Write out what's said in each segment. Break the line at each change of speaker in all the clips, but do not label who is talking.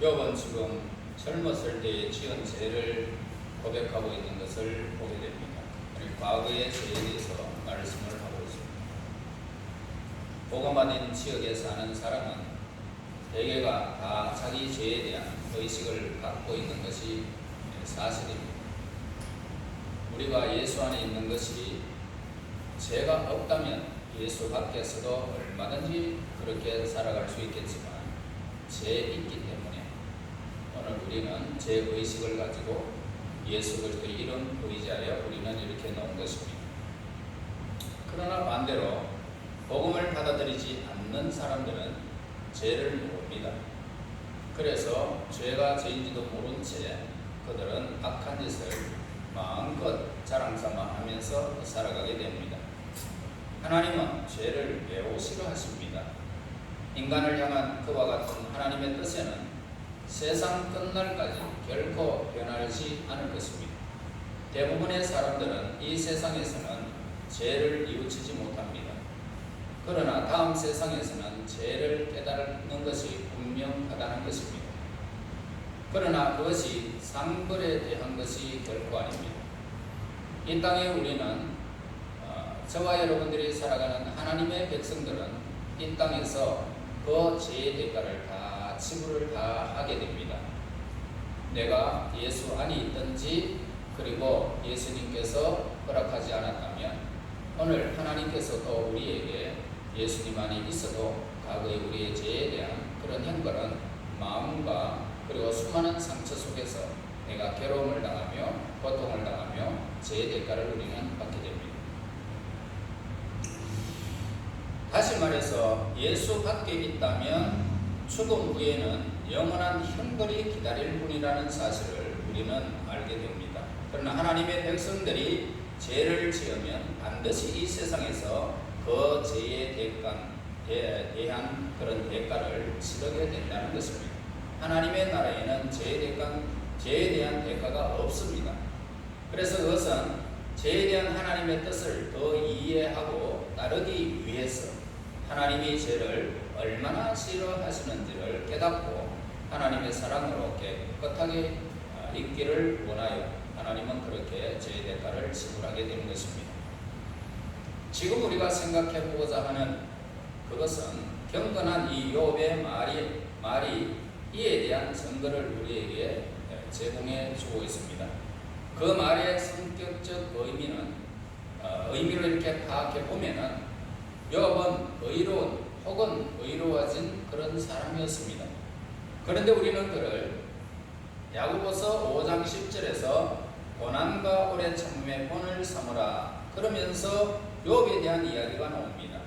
욥은 지금 젊었을 때에 지은 죄를 고백하고 있는 것을 보게 됩니다. 과거의 죄에 대해서 말씀을 하고 있습니다. 복음받은 지역에 사는 사람은 대개가 다 자기 죄에 대한 의식을 갖고 있는 것이 사실입니다. 우리가 예수 안에 있는 것이 죄가 없다면 예수 밖에서도 얼마든지 그렇게 살아갈 수 있겠지만 죄 있기 때문에 오늘 우리는 죄의식을 가지고 예수 그리스도의 이름 의지하여 우리는 이렇게 놓은 것입니다. 그러나 반대로 복음을 받아들이지 않는 사람들은 죄를 모릅니다. 그래서 죄가 죄인지도 모른 채 그들은 악한 짓을 마음껏 자랑삼아 하면서 살아가게 됩니다. 하나님은 죄를 매우 싫어하십니다. 인간을 향한 그와 같은 하나님의 뜻에는 세상 끝날까지 결코 변하지 않을 것입니다. 대부분의 사람들은 이 세상에서는 죄를 뉘우치지 못합니다. 그러나 다음 세상에서는 죄를 깨달는 것이 분명하다는 것입니다. 그러나 그것이 상벌에 대한 것이 결코 아닙니다. 이 땅에 우리는 저와 여러분들이 살아가는 하나님의 백성들은 이 땅에서 그 죄의 대가를 다 지불을 다 하게 됩니다. 내가 예수 안에 있든지 그리고 예수님께서 허락하지 않았다면 오늘 하나님께서 또 우리에게 예수님 안에 있어도 과거의 우리의 죄에 대한 그런 형벌은 마음과 그리고 수많은 상처 속에서 내가 괴로움을 당하며 고통을 당하며 죄의 대가를 우리는 받게 됩니다. 다시 말해서 예수 밖에 있다면 죽음 후에는 영원한 형벌이 기다릴 뿐이라는 사실을 우리는 알게 됩니다. 그러나 하나님의 백성들이 죄를 지으면 반드시 이 세상에서 그 죄에 대한 그런 대가를 치르게 된다는 것입니다. 하나님의 나라에는 죄에 대한 대가가 없습니다. 그래서 그것은 죄에 대한 하나님의 뜻을 더 이해하고 따르기 위해서 하나님이 죄를 얼마나 싫어하시는지를 깨닫고 하나님의 사랑으로 깨끗하게 있기를 원하여 하나님은 그렇게 죄의 대가를 지불하게 되는 것입니다. 지금 우리가 생각해 보고자 하는 그것은 경건한 이 욥의 말이 이에 대한 증거를 우리에게 제공해 주고 있습니다. 그 말의 성격적 의미를 이렇게 파악해 보면은 욥은 의로운 혹은 의로워진 그런 사람이었습니다. 그런데 우리는 그를 야고보서 5장 10절에서 고난과 오래 참음의 본을 삼으라 그러면서 욥에 대한 이야기가 나옵니다.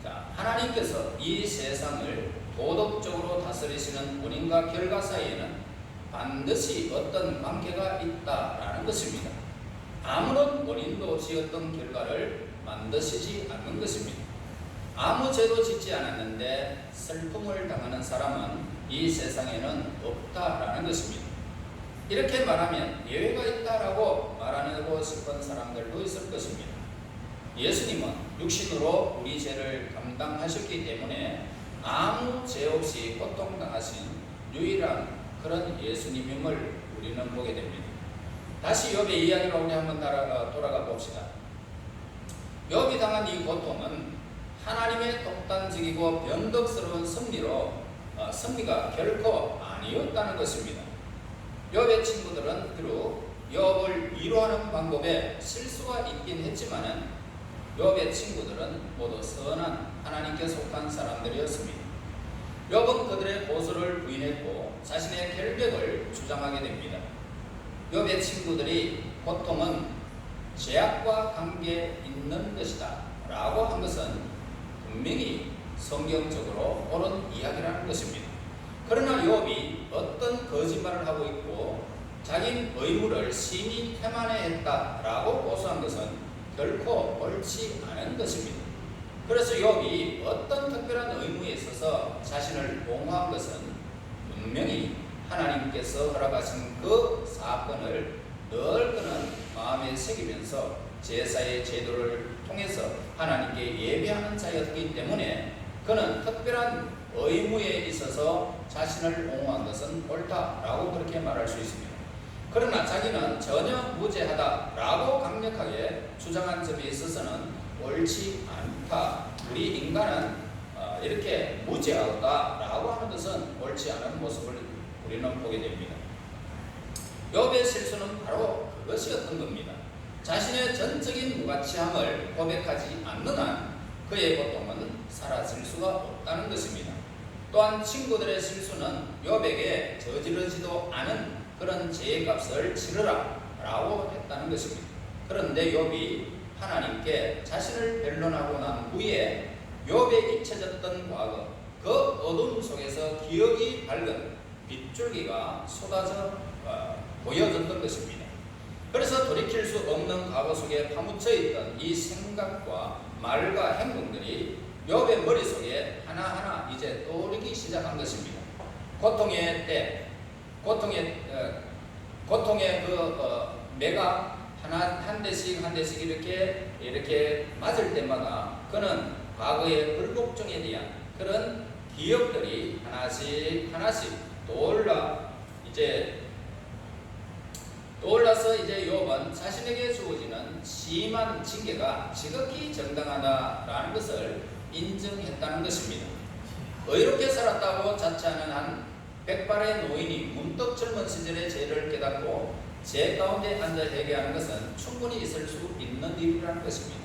자, 하나님께서 이 세상을 도덕적으로 다스리시는 원인과 결과 사이에는 반드시 어떤 관계가 있다라는 것입니다. 아무런 원인도 없이 어떤 결과를 만드시지 않는 것입니다. 아무 죄도 짓지 않았는데 슬픔을 당하는 사람은 이 세상에는 없다라는 것입니다. 이렇게 말하면 예외가 있다라고 말하고 싶은 사람들도 있을 것입니다. 예수님은 육신으로 우리 죄를 감당하셨기 때문에 아무 죄 없이 고통당하신 유일한 그런 예수님임을 우리는 보게 됩니다. 다시 욥의 이야기로 우리 한번 돌아가 봅시다. 욥이 당한 이 고통은 하나님의 독단적이고 변덕스러운 승리가 결코 아니었다는 것입니다. 욥의 친구들은 비록 욥을 위로하는 방법에 실수가 있긴 했지만은 욥의 친구들은 모두 선한 하나님께 속한 사람들이었습니다. 욥은 그들의 고소를 부인했고 자신의 결백을 주장하게 됩니다. 욥의 친구들이 고통은 죄악과 관계 있는 것이다 라고 한 것은 분명히 성경적으로 옳은 이야기라는 것입니다. 그러나 욥이 어떤 거짓말을 하고 있고 자기 의무를 심히 태만해했다 라고 고소한 것은 결코 옳지 않은 것입니다. 그래서 욥이 어떤 특별한 의무에 있어서 자신을 봉화한 것은 분명히 하나님께서 허락하신 그 사건을 늘 그는 마음에 새기면서 제사의 제도를 통해서 하나님께 예배하는 자였기 때문에 그는 특별한 의무에 있어서 자신을 옹호한 것은 옳다라고 그렇게 말할 수 있습니다. 그러나 자기는 전혀 무죄하다라고 강력하게 주장한 점에 있어서는 옳지 않다. 우리 인간은 이렇게 무죄하다라고 하는 것은 옳지 않은 모습을 우리는 보게 됩니다. 욥의 실수는 바로 그것이었던 겁니다. 자신의 전적인 무가치함을 고백하지 않는 한 그의 고통은 사라질 수가 없다는 것입니다. 또한 친구들의 실수는 욥에게 저지르지도 않은 그런 죄의 값을 치르라 라고 했다는 것입니다. 그런데 욥이 하나님께 자신을 변론하고 난 후에 욥에 잊혀졌던 과거, 그 어둠 속에서 기억이 밝은 빗줄기가 쏟아져 보여졌던 것입니다. 그래서 돌이킬 수 없는 과거 속에 파묻혀 있던 이 생각과 말과 행동들이 욥의 머릿속에 하나하나 이제 떠오르기 시작한 것입니다. 고통의 때, 고통의 매가 한 대씩 이렇게 맞을 때마다 그는 과거의 불복종에 대한 그런 기억들이 하나씩 떠올라서 이제 욥은 자신에게 주어지는 심한 징계가 지극히 정당하다라는 것을 인정했다는 것입니다. 의롭게 살았다고 자처하는 한 백발의 노인이 문득 젊은 시절의 죄를 깨닫고 죄 가운데 앉아 회개하는 것은 충분히 있을 수 있는 일이라는 것입니다.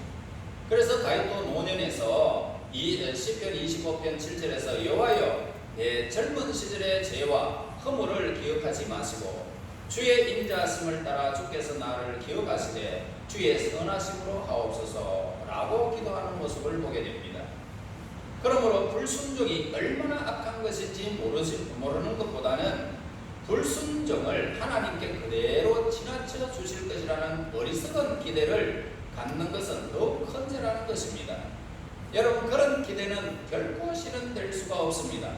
그래서 다윗도 노년에서 이 시편 25편 7절에서 여호와여 내 젊은 시절의 죄와 허물을 기억하지 마시고 주의 인자하심을 따라 주께서 나를 기억하시되 주의 선하심으로 하옵소서라고 기도하는 모습을 보게 됩니다. 그러므로 불순종이 얼마나 악한 것인지 모르는 것보다는 불순종을 하나님께 그대로 지나쳐 주실 것이라는 어리석은 기대를 갖는 것은 더욱 큰 죄라는 것입니다. 여러분, 그런 기대는 결코 실현될 수가 없습니다.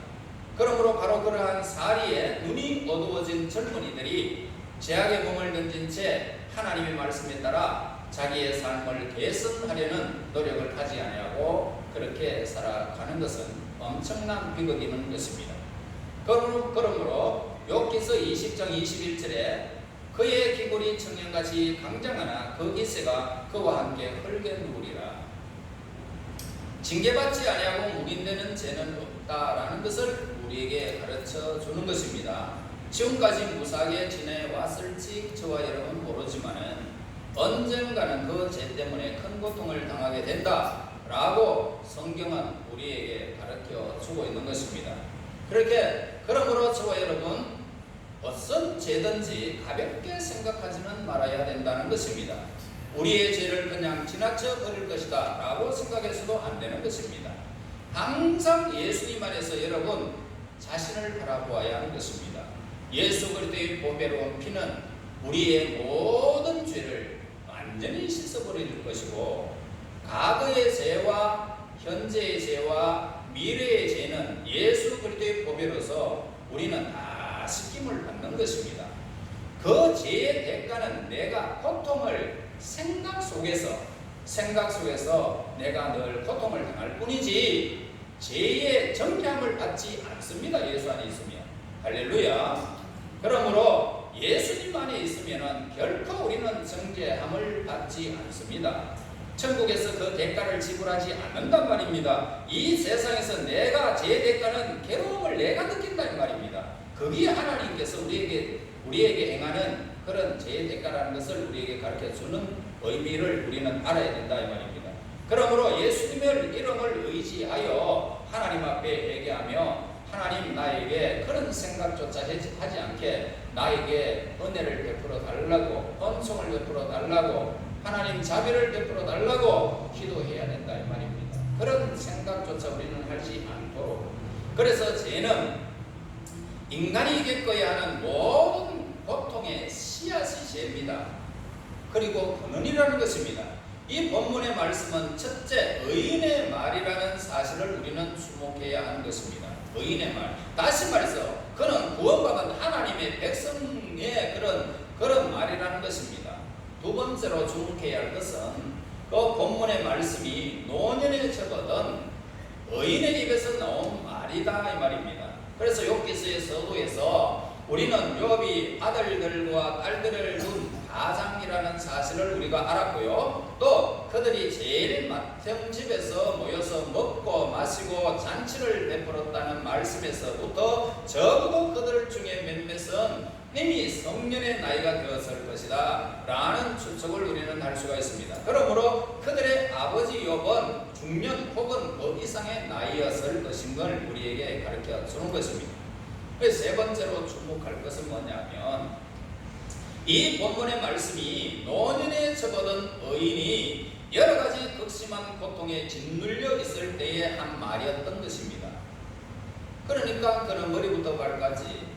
그러므로 바로 그러한 사리에 눈이 어두워진 젊은이들이 죄악의 몸을 던진 채 하나님의 말씀에 따라 자기의 삶을 개선하려는 노력을 하지 아니하고 그렇게 살아가는 것은 엄청난 비극인 것입니다. 그러므로 욥기서 20장 21절에 그의 기골이 청년같이 강장하나 그 기세가 그와 함께 흙에 누우리라. 징계받지 아니하고 묵인되는 죄는 없다라는 것을 우리에게 가르쳐 주는 것입니다. 지금까지 무사하게 지내왔을지 저와 여러분 모르지만은 언젠가는 그 죄 때문에 큰 고통을 당하게 된다라고 성경은 우리에게 가르쳐 주고 있는 것입니다. 그러므로 저와 여러분 어떤 죄든지 가볍게 생각하지는 말아야 된다는 것입니다. 우리의 죄를 그냥 지나쳐 버릴 것이다 라고 생각해서도 안 되는 것입니다. 항상 예수님 안에서 여러분 자신을 바라보아야 하는 것입니다. 예수 그리스도의 보배로운 피는 우리의 모든 죄를 완전히 씻어버릴 것이고 과거의 죄와 현재의 죄와 미래의 죄는 예수 그리스도의 보배로서 우리는 다 씻김을 받는 것입니다. 그 죄의 대가는 내가 고통을 생각 속에서 내가 늘 고통을 당할 뿐이지 죄의 정죄함을 받지 않습니다. 예수 안에 있으면. 할렐루야. 그러므로 예수님 안에 있으면 결코 우리는 정죄함을 받지 않습니다. 천국에서 그 대가를 지불하지 않는단 말입니다. 이 세상에서 내가 죄의 대가는 괴로움을 내가 느낀다 이 말입니다. 거기에 하나님께서 우리에게 행하는 그런 죄의 대가라는 것을 우리에게 가르쳐주는 의미를 우리는 알아야 된다 이 말입니다. 그러므로 예수님의 이름을 의지하여 하나님 앞에 회개하며 하나님 나에게 그런 생각조차 하지 않게 나에게 은혜를 베풀어 달라고 은총을 베풀어 달라고 하나님 자비를 베풀어 달라고 기도해야 된다 이 말입니다. 그런 생각조차 우리는 하지 않도록. 그래서 죄는 인간이 겪어야 하는 모든 고통의 씨앗이 죄입니다. 그리고 근원이라는 것입니다. 이 본문의 말씀은 첫째 의인의 말이라는 사실을 우리는 주목해야 하는 것입니다. 의인의 말. 다시 말해서 그는 구원받은 하나님의 백성의 그런 말이라는 것입니다. 두 번째로 주목해야 할 것은 그 본문의 말씀이 노년에 접어든 의인의 입에서 나온 말이다 이 말입니다. 그래서 욥기서의 서두에서 우리는 욥이 아들들과 딸들을 둔 가장이라는 사실을 우리가 알았고요. 또 그들이 제일 맏형 집에서 모여서 먹고 마시고 잔치를 베풀었다는 말씀에서부터 적어도 그들 중에 몇몇은 이미 성년의 나이가 되었을 것이다 라는 추측을 우리는 할 수가 있습니다. 그러므로 그들의 아버지 욥은 중년 혹은 그 이상의 나이였을 것인 걸 우리에게 가르쳐 주는 것입니다. 그래서 세 번째로 주목할 것은 뭐냐면 이 본문의 말씀이 노년에 접어든 의인이 여러 가지 극심한 고통에 짓눌려 있을 때의 한 말이었던 것입니다. 그러니까 그는 머리부터 발까지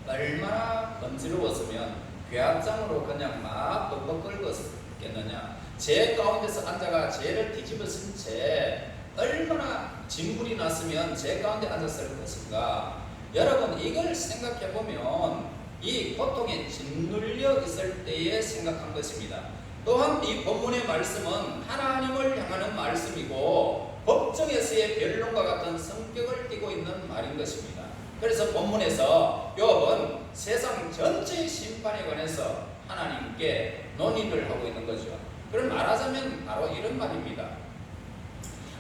얼마나 건지러웠으면 괴악장으로 그냥 막 벅벅 긁었겠느냐. 제 가운데서 앉아가 죄를 뒤집어 쓴 채 얼마나 진물이 났으면 제 가운데 앉았을 것인가. 여러분 이걸 생각해 보면 이 고통에 짓눌려 있을 때에 생각한 것입니다. 또한 이 본문의 말씀은 하나님을 향하는 말씀이고 법정에서의 변론과 같은 성격을 띠고 있는 말인 것입니다. 그래서 본문에서 욥은 세상 전체의 심판에 관해서 하나님께 논의를 하고 있는 거죠. 그럼 말하자면 바로 이런 말입니다.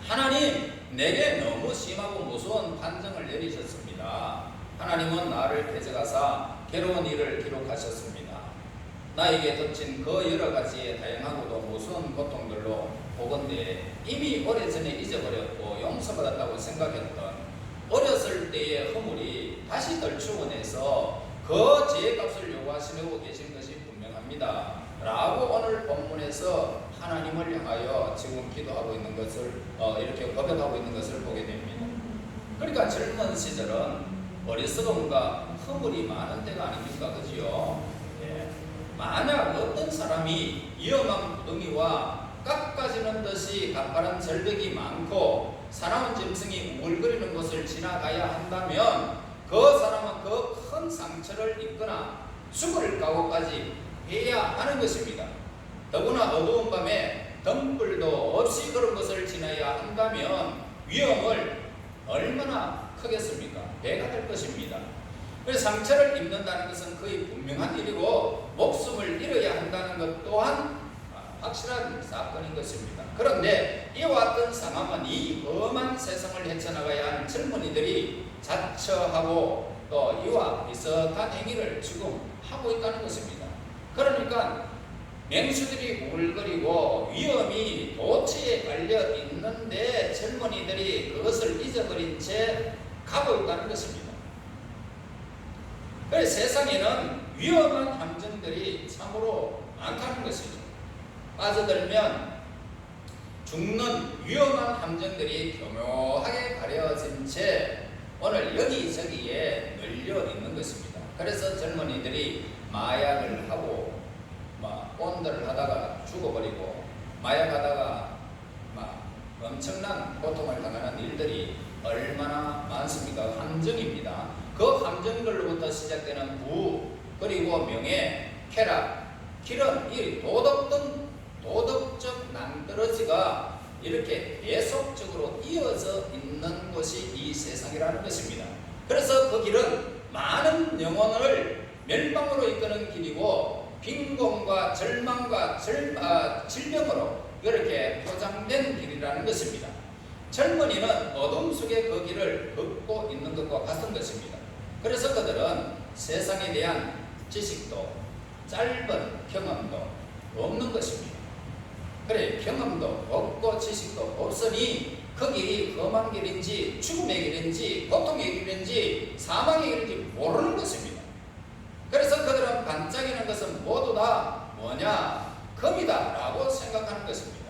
하나님, 내게 너무 심하고 무서운 판정을 내리셨습니다. 하나님은 나를 대적하사 괴로운 일을 기록하셨습니다. 나에게 덮친 그 여러 가지의 다양하고도 무서운 고통들로 보건대 이미 오래전에 잊어버렸고 용서받았다고 생각했던 어렸을 때의 허물이 다시 덜추어내서 그 죄값을 요구하시려고 계신 것이 분명합니다 라고 오늘 본문에서 하나님을 향하여 지금 기도하고 있는 것을 이렇게 고백하고 있는 것을 보게 됩니다. 그러니까 젊은 시절은 어리석음과 허물이 많은 때가 아닙니까? 그지요? 예. 만약 어떤 사람이 위험한 구덩이와 깎아지는 듯이 가파른 절벽이 많고 사나운 짐승이 우글거리는 곳을 지나가야 한다면 그 사람은 그 큰 상처를 입거나 죽을 각오까지 해야 하는 것입니다. 더구나 어두운 밤에 등불도 없이 그런 것을 지나야 한다면 위험을 얼마나 크겠습니까? 배가 될 것입니다. 그래서 상처를 입는다는 것은 거의 분명한 일이고 목숨을 잃어야 한다는 것 또한 확실한 사건인 것입니다. 그런데 이와 같은 상황은 이 험한 세상을 헤쳐나가야 하는 젊은이들이 자처하고 또 이와 비슷한 행위를 지금 하고 있다는 것입니다. 그러니까 맹수들이 우글거리고 위험이 도처에 깔려 있는데 젊은이들이 그것을 잊어버린 채 가고 있다는 것입니다. 그래서 세상에는 위험한 함정들이 참으로 많다는 것이죠. 빠져들면 죽는 위험한 함정들이 교묘하게 가려진 채 오늘 여기저기에 널려 있는 것입니다. 그래서 젊은이들이 마약을 하고 꼰대를 하다가 죽어버리고 마약하다가 엄청난 고통을 당하는 일들이 얼마나 많습니까? 함정입니다. 그 함정들로부터 시작되는 부 그리고 명예, 쾌락, 이런 이 도덕적 낭떠러지가 이렇게 계속적으로 이어져 있는 것이 이 세상이라는 것입니다. 그래서 그 길은 많은 영혼을 멸망으로 이끄는 길이고 빈곤과 절망과 질병으로 이렇게 포장된 길이라는 것입니다. 젊은이는 어둠 속에 그 길을 걷고 있는 것과 같은 것입니다. 그래서 그들은 세상에 대한 지식도 짧은 경험도 없는 것입니다. 그래, 경험도 없고 지식도 없으니 그 길이 험한 길인지 죽음의 길인지 고통의 길인지 사망의 길인지 모르는 것입니다. 그래서 그들은 반짝이는 것은 모두 다 뭐냐? 금이다 라고 생각하는 것입니다.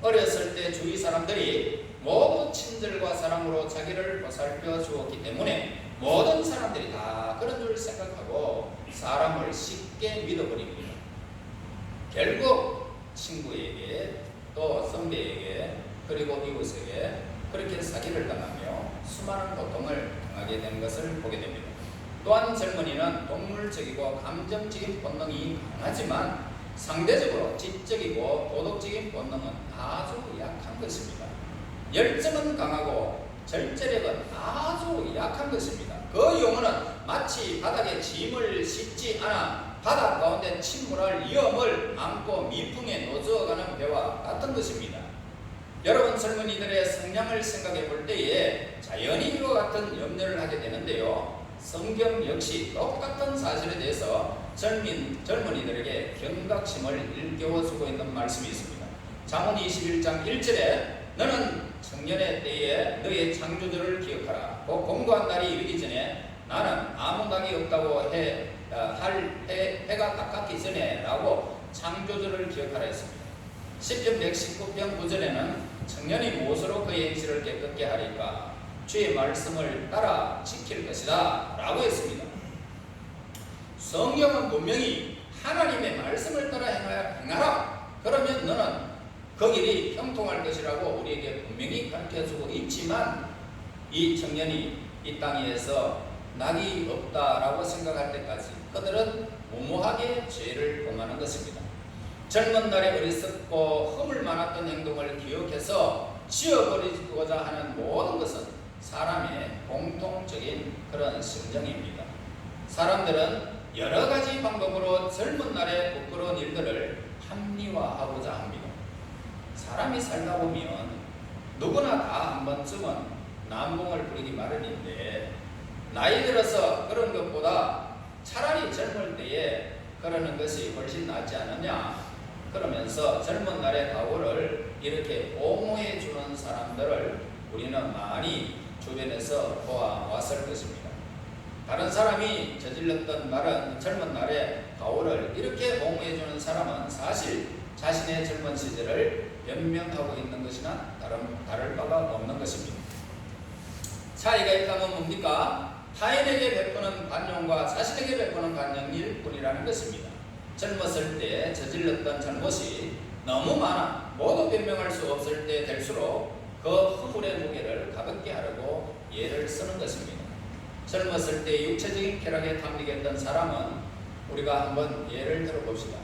어렸을 때 주위 사람들이 모두 친절과 사랑으로 자기를 보살펴 주었기 때문에 모든 사람들이 다 그런 줄 생각하고 사람을 쉽게 믿어버립니다. 결국 친구에게 또 선배에게 그리고 이웃에게 그렇게 사기를 당하며 수많은 고통을 당하게 되는 것을 보게 됩니다. 또한 젊은이는 동물적이고 감정적인 본능이 강하지만 상대적으로 지적이고 도덕적인 본능은 아주 약한 것입니다. 열정은 강하고 절제력은 아주 약한 것입니다. 그 용어는 마치 바닥에 짐을 싣지 않아 바다 가운데 침몰할 위험을 안고 미풍에 노저어가는 배와 같은 것입니다. 여러분 젊은이들의 성향을 생각해 볼 때에 자연히 이와 같은 염려를 하게 되는데요. 성경 역시 똑같은 사실에 대해서 젊은이들에게 경각심을 일깨워주고 있는 말씀이 있습니다. 잠언 21장 1절에 너는 청년의 때에 너의 창조주를 기억하라. 곧 공고한 날이 이르기 전에 나는 아무 낙이 없다고 해가 가깝기 전에 라고 창조주를 기억하라 했습니다. 시편 119편 9절에는 청년이 무엇으로 그의 행실을 깨끗게 하리까 주의 말씀을 따라 지킬 것이다 라고 했습니다. 성경은 분명히 하나님의 말씀을 따라 행하라. 그러면 너는 그 길이 형통할 것이라고 우리에게 분명히 가르쳐주고 있지만 이 청년이 이 땅에서 낙이 없다라고 생각할 때까지 그들은 무모하게 죄를 범하는 것입니다. 젊은 날에 어리석고 허물 많았던 행동을 기억해서 지워버리고자 하는 모든 것은 사람의 공통적인 그런 심정입니다. 사람들은 여러 가지 방법으로 젊은 날의 부끄러운 일들을 합리화하고자 합니다. 사람이 살다 보면 누구나 다 한 번쯤은 남봉을 부리기 마련인데 나이 들어서 그런 것보다 차라리 젊을 때에 그러는 것이 훨씬 낫지 않느냐 그러면서 젊은 날의 각오를 이렇게 옹호해 주는 사람들을 우리는 많이 주변에서 보아왔을 것입니다. 다른 사람이 저질렀던 말은 젊은 날의 각오를 이렇게 옹호해 주는 사람은 사실 자신의 젊은 시절을 변명하고 있는 것이나 다를 바가 없는 것입니다. 차이가 있다면 뭡니까? 타인에게 베푸는 관용과 자신에게 베푸는 관용일 뿐이라는 것입니다. 젊었을 때 저질렀던 잘못이 너무 많아 모두 변명할 수 없을 때 될수록 그 허물의 무게를 가볍게 하려고 예를 쓰는 것입니다. 젊었을 때 육체적인 쾌락에 탐닉했던 사람은 우리가 한번 예를 들어봅시다.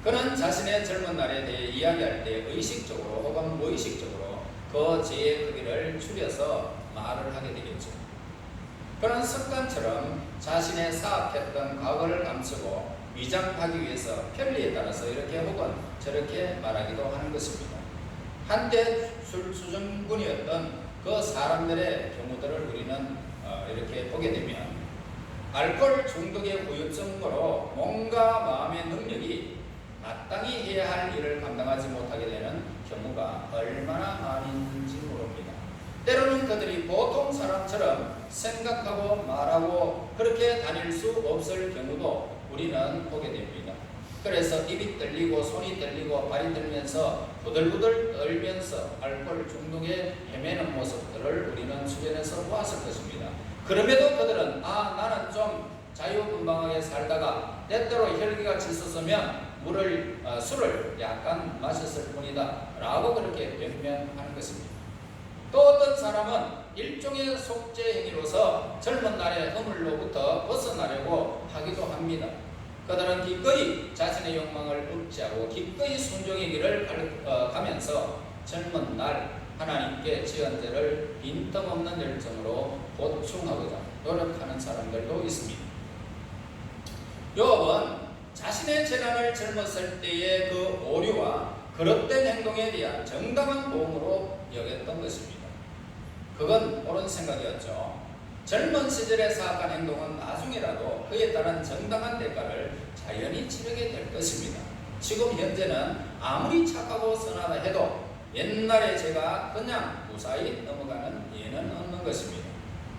그는 자신의 젊은 날에 대해 이야기할 때 의식적으로 혹은 무의식적으로 그 죄의 크기를 줄여서 말을 하게 되겠죠. 그런 습관처럼 자신의 사악했던 과거를 감추고 위장하기 위해서 편리에 따라서 이렇게 혹은 저렇게 말하기도 하는 것입니다. 한때 술수준군이었던 그 사람들의 경우들을 우리는 이렇게 보게 되면 알코올 중독의 후유증으로 몸과 마음의 능력이 마땅히 해야 할 일을 감당하지 못하게 되는 경우가 얼마나 많은지 모릅니다. 때로는 그들이 보통 사람처럼 생각하고 말하고 그렇게 다닐 수 없을 경우도 우리는 보게 됩니다. 그래서 입이 떨리고 손이 떨리고 발이 떨면서 부들부들 떨면서 알코올 중독에 헤매는 모습들을 우리는 주변에서 보았을 것입니다. 그럼에도 그들은 나는 좀 자유분방하게 살다가 때때로 혈기가 치솟으면 술을 약간 마셨을 뿐이다 라고 그렇게 변명하는 것입니다. 또 어떤 사람은 일종의 속죄 행위로서 젊은 날의 허물로부터 벗어나려고 하기도 합니다. 그들은 기꺼이 자신의 욕망을 억제하고 기꺼이 순종의 길을 가면서 젊은 날 하나님께 지은 죄를 빈틈없는 열정으로 보충하고자 노력하는 사람들도 있습니다. 욥은 자신의 재난을 젊었을 때의 그 오류와 그릇된 행동에 대한 정당한 도움으로 여겼던 것입니다. 그건 옳은 생각이었죠. 젊은 시절의 사악한 행동은 나중에라도 그에 따른 정당한 대가를 자연히 치르게 될 것입니다. 지금 현재는 아무리 착하고 선하다 해도 옛날의 죄가 그냥 무사히 넘어가는 예는 없는 것입니다.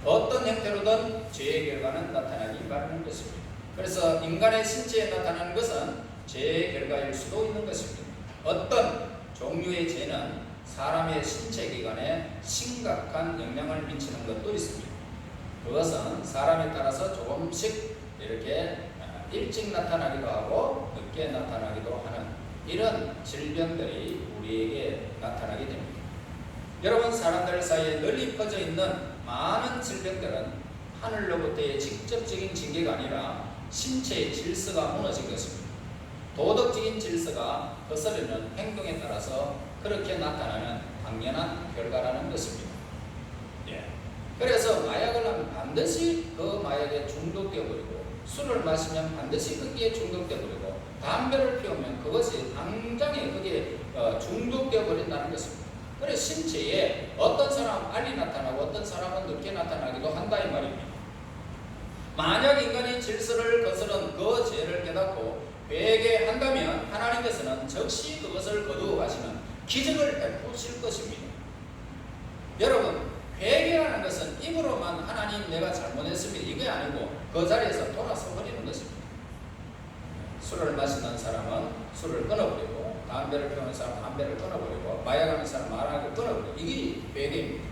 어떤 형태로든 죄의 결과는 나타나기 마련인 것입니다. 그래서 인간의 신체에 나타나는 것은 죄의 결과일 수도 있는 것입니다. 어떤 종류의 죄는 사람의 신체 기관에 심각한 영향을 미치는 것도 있습니다. 그것은 사람에 따라서 조금씩 이렇게 일찍 나타나기도 하고 늦게 나타나기도 하는 이런 질병들이 우리에게 나타나게 됩니다. 여러분, 사람들 사이에 널리 퍼져 있는 많은 질병들은 하늘로부터의 직접적인 징계가 아니라 신체의 질서가 무너진 것입니다. 도덕적인 질서가 거스르는 행동에 따라서 그렇게 나타나는 당연한 결과라는 것입니다. 예. 그래서 마약을 하면 반드시 그 마약에 중독되어 버리고, 술을 마시면 반드시 거기에 중독되어 버리고, 담배를 피우면 그것이 당장에 거기에 중독되어 버린다는 것입니다. 그래서 신체에 어떤 사람은 빨리 나타나고 어떤 사람은 늦게 나타나기도 한다 이 말입니다. 만약 인간이 질서를 거스른 그 죄를 깨닫고 회개한다면 하나님께서는 즉시 그것을 거두어 가시는 기적을 베푸실 것입니다. 여러분, 회개하는 것은 입으로만 하나님 내가 잘못했습니다 이게 아니고 그 자리에서 돌아서 버리는 것입니다. 술을 마시는 사람은 술을 끊어버리고, 담배를 피우는 사람은 담배를 끊어버리고, 마약하는 사람은 마약을 끊어버리고, 이게 회개입니다.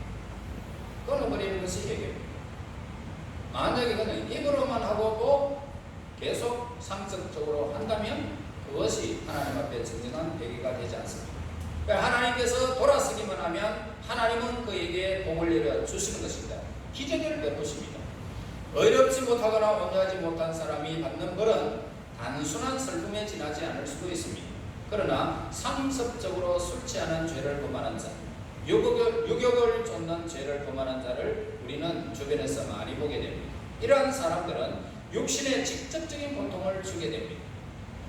끊어버리는 것이 회개입니다. 만약에 그는 입으로만 하고 또 계속 상습적으로 한다면 그것이 하나님 앞에 진정한 회개가 되지 않습니다. 하나님께서 돌아서기만 하면 하나님은 그에게 복을 내려 주시는 것입니다. 기적을 베푸십니다. 의롭지 못하거나 온유하지 못한 사람이 받는 벌은 단순한 슬픔에 지나지 않을 수도 있습니다. 그러나 상습적으로 술 취하는 죄를 범하는 자, 유격을 쫓는 죄를 범하는 자를 우리는 주변에서 많이 보게 됩니다. 이러한 사람들은 육신에 직접적인 고통을 주게 됩니다.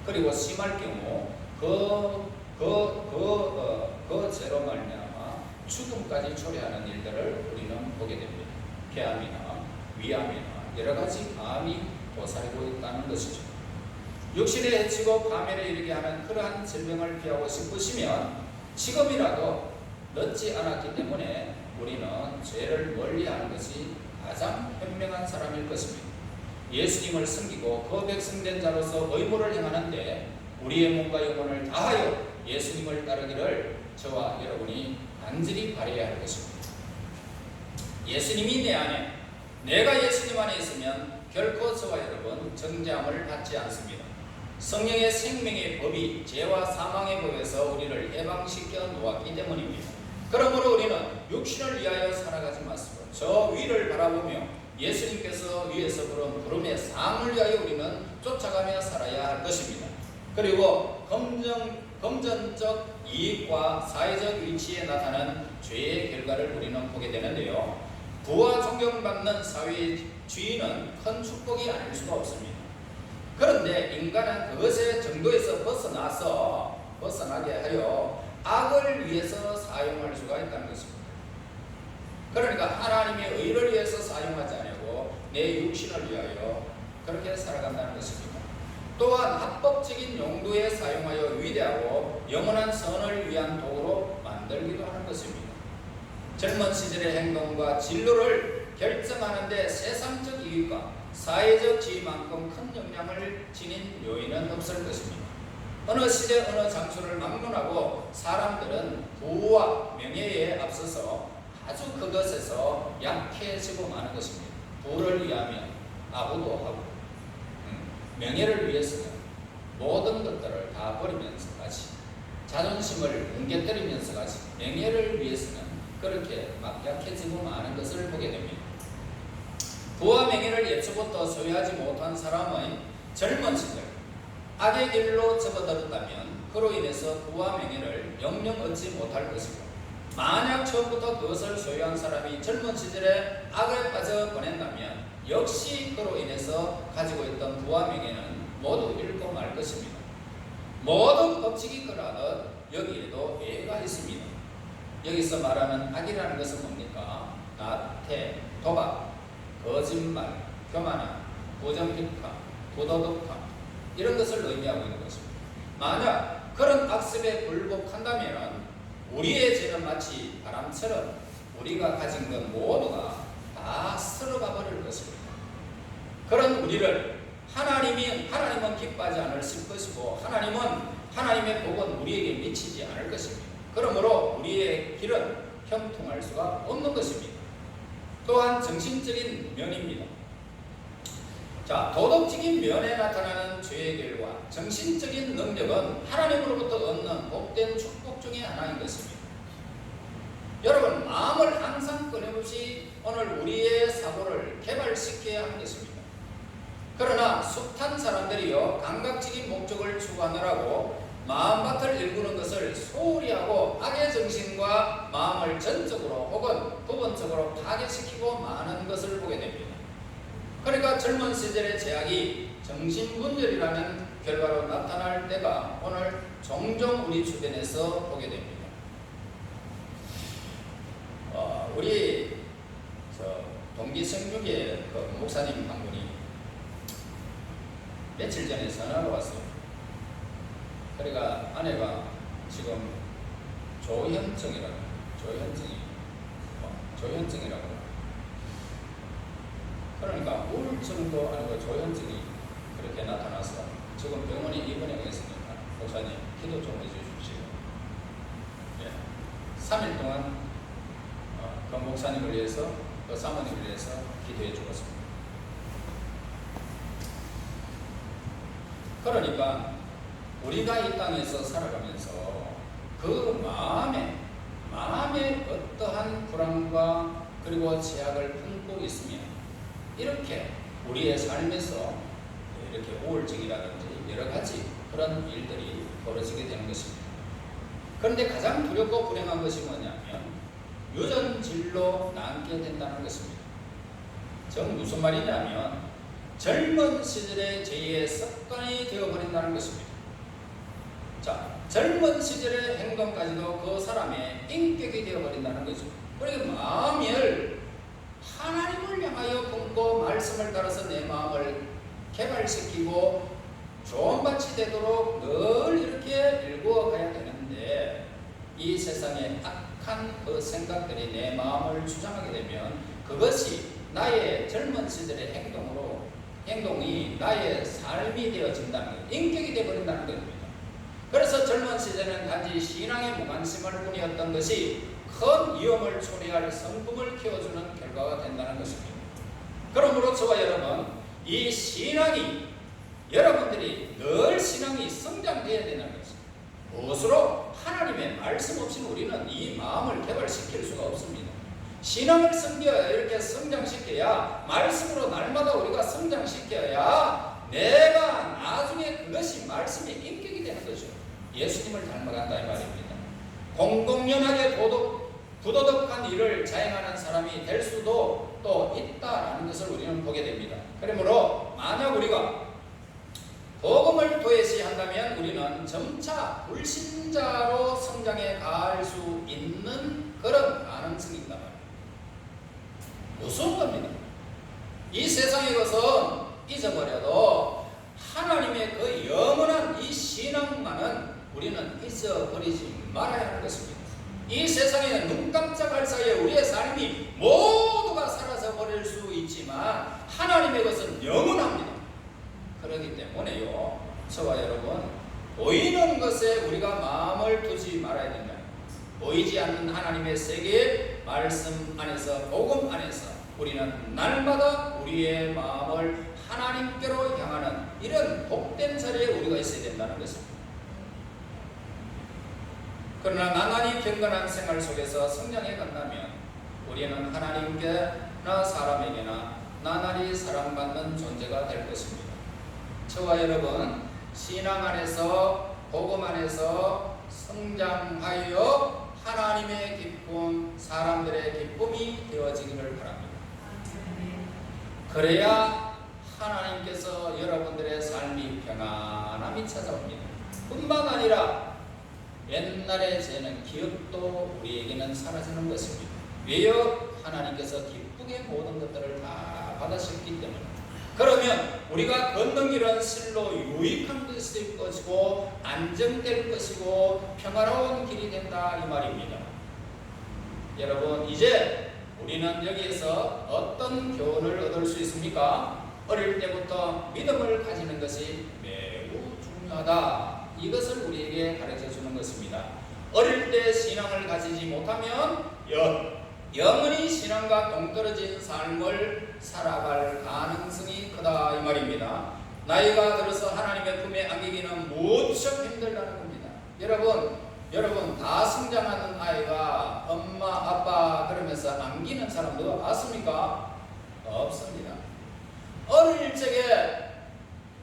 그리고 심할 경우 그 죄로 말미암아 죽음까지 초래하는 일들을 우리는 보게 됩니다. 폐암이나 위암이나 여러 가지 암이 도사리고 있다는 것이죠. 육신에 해치고 파멸에 이르게 하는 그러한 질병을 피하고 싶으시면 지금이라도 늦지 않았기 때문에 우리는 죄를 멀리하는 것이 가장 현명한 사람일 것입니다. 예수님을 섬기고 그 백성된 자로서 의무를 행하는데 우리의 몸과 영혼을 다하여 예수님을 따르기를 저와 여러분이 간절히 바라야 할 것입니다. 예수님이 내 안에, 내가 예수님 안에 있으면 결코 저와 여러분 정죄함을 받지 않습니다. 성령의 생명의 법이 죄와 사망의 법에서 우리를 해방시켜 놓았기 때문입니다. 그러므로 우리는 육신을 위하여 살아가지 마시고 저 위를 바라보며 예수님께서 위에서 부른 부름의 상을 위하여 우리는 쫓아가며 살아야 할 것입니다. 그리고 금전적 이익과 사회적 위치에 나타난 죄의 결과를 우리는 보게 되는데요. 부와 존경받는 사회의 주인은 큰 축복이 아닐 수가 없습니다. 그런데 인간은 그것의 정도에서 벗어나게 하여 악을 위해서 사용할 수가 있다는 것입니다. 그러니까 하나님의 의를 위해서 사용하지 않고 내 육신을 위하여 그렇게 살아간다는 것입니다. 또한 합법적인 용도에 사용하여 위대하고 영원한 선을 위한 도구로 만들기도 하는 것입니다. 젊은 시절의 행동과 진로를 결정하는 데 세상적 이익과 사회적 지위만큼 큰 영향을 지닌 요인은 없을 것입니다. 어느 시대 어느 장소를 막론하고 사람들은 부와 명예에 앞서서 아주 그것에서 약해지고 마는 것입니다. 부를 위하면 아부도 하고 명예를 위해서는 모든 것들을 다 버리면서까지 자존심을 뭉개뜨리면서까지 명예를 위해서는 그렇게 막 약해지고 마는 것을 보게 됩니다. 부와 명예를 예초부터 소유하지 못한 사람의 젊은 시절 악의 길로 접어들었다면 그로 인해서 부와 명예를 영영 얻지 못할 것이고, 만약 처음부터 그것을 소유한 사람이 젊은 시절에 악을 빠져 보낸다면 역시 그로 인해서 가지고 있던 부와 명예는 모두 잃고 말 것입니다. 모든 법칙이 그러하듯 여기에도 예가 있습니다. 여기서 말하는 악이라는 것은 뭡니까? 나태, 도박, 거짓말, 교만함, 부정직함, 부도덕함 이런 것을 의미하고 있는 것입니다. 만약 그런 악습에 굴복한다면 우리의 죄는 마치 바람처럼 우리가 가진 것 모두가 다 쓸어가 버릴 것입니다. 그런 우리를 하나님은 기뻐하지 않으실 것이고 하나님의 복은 우리에게 미치지 않을 것입니다. 그러므로 우리의 길은 형통할 수가 없는 것입니다. 또한 정신적인 면입니다. 자, 도덕적인 면에 나타나는 죄의 결과, 정신적인 능력은 하나님으로부터 얻는 복된 축복 중에 하나인 것입니다. 여러분, 마음을 항상 끊임없이 오늘 우리의 사고를 개발시켜야 하는 것입니다. 그러나 숱한 사람들이요 감각적인 목적을 추구하느라고 마음밭을 일구는 것을 소홀히 하고 악의 정신과 마음을 전적으로 혹은 부분적으로 파괴시키고 마는 것을 보게 됩니다. 그러니까 젊은 시절의 제약이 정신분열이라는 결과로 나타날 때가 오늘 종종 우리 주변에서 보게 됩니다. 우리 동기 성육의 그 목사님 한 분이 며칠 전에 전화가 왔어요. 그러니까 아내가 지금 조현증이라고 그러니까 우울증도 아니고 조현증이 그렇게 나타나서 지금 병원에 입원해 있으니까 목사님 기도 좀 해주십시오. 3일 동안 그 목사님을 위해서 그 사모님을 위해서 기도해 주었습니다. 그러니까 우리가 이 땅에서 살아가면서 그 마음에 어떠한 불안과 그리고 제약을 품고 있으면 이렇게 우리의 삶에서 이렇게 우울증이라든지 여러 가지 그런 일들이 벌어지게 되는 것입니다. 그런데 가장 두렵고 불행한 것이 뭐냐면 유전질로 남게 된다는 것입니다. 즉 무슨 말이냐면 젊은 시절의 죄의 습관이 되어버린다는 것입니다. 자, 젊은 시절의 행동까지도 그 사람의 인격이 되어버린다는 거죠. 그러니까 마음을 하나님을 향하여 품고 말씀을 따라서 내 마음을 개발시키고 좋은 밭이 되도록 늘 이렇게 일구어 가야 되는데 이 세상에 악한 그 생각들이 내 마음을 주장하게 되면 그것이 나의 젊은 시절의 행동이 나의 삶이 되어진다는 거예요. 인격이 되어버린다는 겁니다. 그래서 젊은 시절에는 단지 신앙의 무관심을 뿐이었던 것이 큰 위험을 초래할 성품을 키워주는 결과가 된다는 것입니다. 그러므로 저와 여러분, 이 신앙이 여러분들이 늘 신앙이 성장되어야 되는 것입니다. 무엇으로? 하나님의 말씀 없이는 우리는 이 마음을 개발시킬 수가 없습니다. 신앙을 이렇게 성장시켜야, 말씀으로 날마다 우리가 성장시켜야 내가 나중에 그것이 말씀의 인격이 되는 거죠. 예수님을 닮아간다 이 말입니다. 공공연하게 부도덕한 일을 자행하는 사람이 될 수도 또 있다라는 것을 우리는 보게 됩니다. 그러므로 만약 우리가 복음을 도외시한다면 우리는 점차 불신자로 성장해 갈 수 있는 그런 가능성이 있다 말입니다. 무서운 겁니다. 이 세상의 것은 잊어버려도 하나님의 그 영원한 이 신앙만은 우리는 잊어버리지 말아야 하는 것입니다. 이 세상에는 눈 깜짝할 사이에 우리의 삶이 모두가 사라져 버릴 수 있지만 하나님의 것은 영원합니다. 그렇기 때문에요, 저와 여러분, 보이는 것에 우리가 마음을 두지 말아야 된다. 보이지 않는 하나님의 세계 말씀 안에서, 복음 안에서 우리는 날마다 우리의 마음을 하나님께로 향하는 이런 복된 자리에 우리가 있어야 된다는 것입니다. 그러나 나날이 경건한 생활 속에서 성장해 간다면 우리는 하나님께나 사람에게나 나날이 사랑받는 존재가 될 것입니다. 저와 여러분, 신앙 안에서, 복음 안에서 성장하여 하나님의 기쁨, 사람들의 기쁨이 되어지기를 바랍니다. 그래야 하나님께서 여러분들의 삶이 평안함이 찾아옵니다. 뿐만 아니라 옛날의 죄는 기억도 우리에게는 사라지는 것입니다. 왜요? 하나님께서 기쁘게 모든 것들을 다 받으셨기 때문에. 그러면 우리가 걷는 길은 실로 유익한 것이 될 것이고 안정될 것이고 평화로운 길이 된다 이 말입니다. 여러분, 이제 우리는 여기에서 어떤 교훈을 얻을 수 있습니까? 어릴 때부터 믿음을 가지는 것이 매우 중요하다. 이것을 우리에게 가르쳐 주는 것입니다. 어릴 때 신앙을 가지지 못하면 영원히 신앙과 동떨어진 삶을 살아갈 가능성이 크다 이 말입니다. 나이가 들어서 하나님의 품에 안기기는 무척 힘들다는 겁니다. 여러분 다 성장하는 아이가 엄마 아빠 그러면서 안기는 사람 누가 봤습니까? 없습니다. 어릴 적에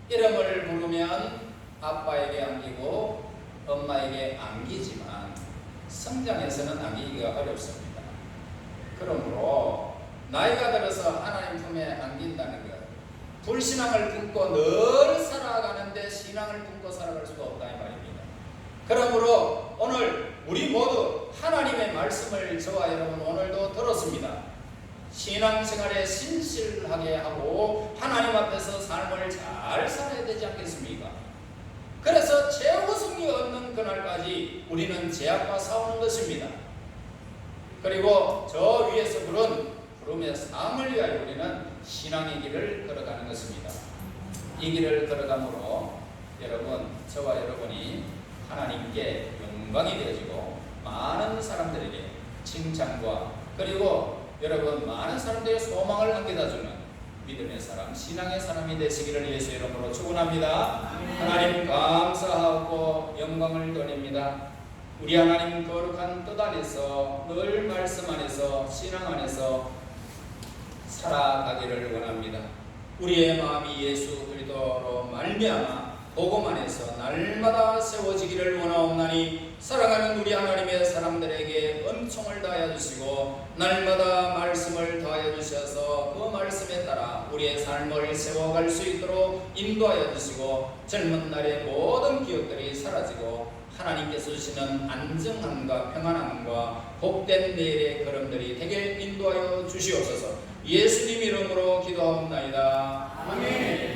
이름을 부르면 아빠에게 안기고 엄마에게 안기지만 성장해서는 안기기가 어렵습니다. 그러므로 나이가 들어서 하나님 품에 안긴다는 것, 불신앙을 품고 늘 살아가는데 신앙을 품고 살아갈 수가 없다 이 말입니다. 그러므로 오늘 우리 모두 하나님의 말씀을 저와 여러분 오늘도 들었습니다. 신앙생활에 신실하게 하고 하나님 앞에서 삶을 잘 살아야 되지 않겠습니까? 그래서 최후 승리 얻는 그날까지 우리는 죄악과 싸우는 것입니다. 그리고 저 위에서 부름의 삶을 위하여 우리는 신앙의 길을 걸어가는 것입니다. 이 길을 걸어감으로 여러분, 저와 여러분이 하나님께 영광이 되어지고 많은 사람들에게 칭찬과 그리고 여러분 많은 사람들에게 소망을 안겨다주는 믿음의 사람, 신앙의 사람이 되시기를 예수의 이름으로 축원합니다. 하나님 감사하고 영광을 돌립니다. 우리 하나님 거룩한 뜻 안에서 늘 말씀 안에서 신앙 안에서 살아가기를 원합니다. 우리의 마음이 예수 그리스도로 말미암아 복음 안에서 날마다 세워지기를 원하옵나니 사랑하는 우리 하나님의 사람들에게 은총을 다하여 주시고 날마다 말씀을 더하여 주셔서 그 말씀에 따라 우리의 삶을 세워갈 수 있도록 인도하여 주시고 젊은 날의 모든 기억들이 사라지고 하나님께서 주시는 안정함과 평안함과 복된 내일의 걸음들이 되게 인도하여 주시옵소서. 예수님 이름으로 기도하옵나이다. 아멘.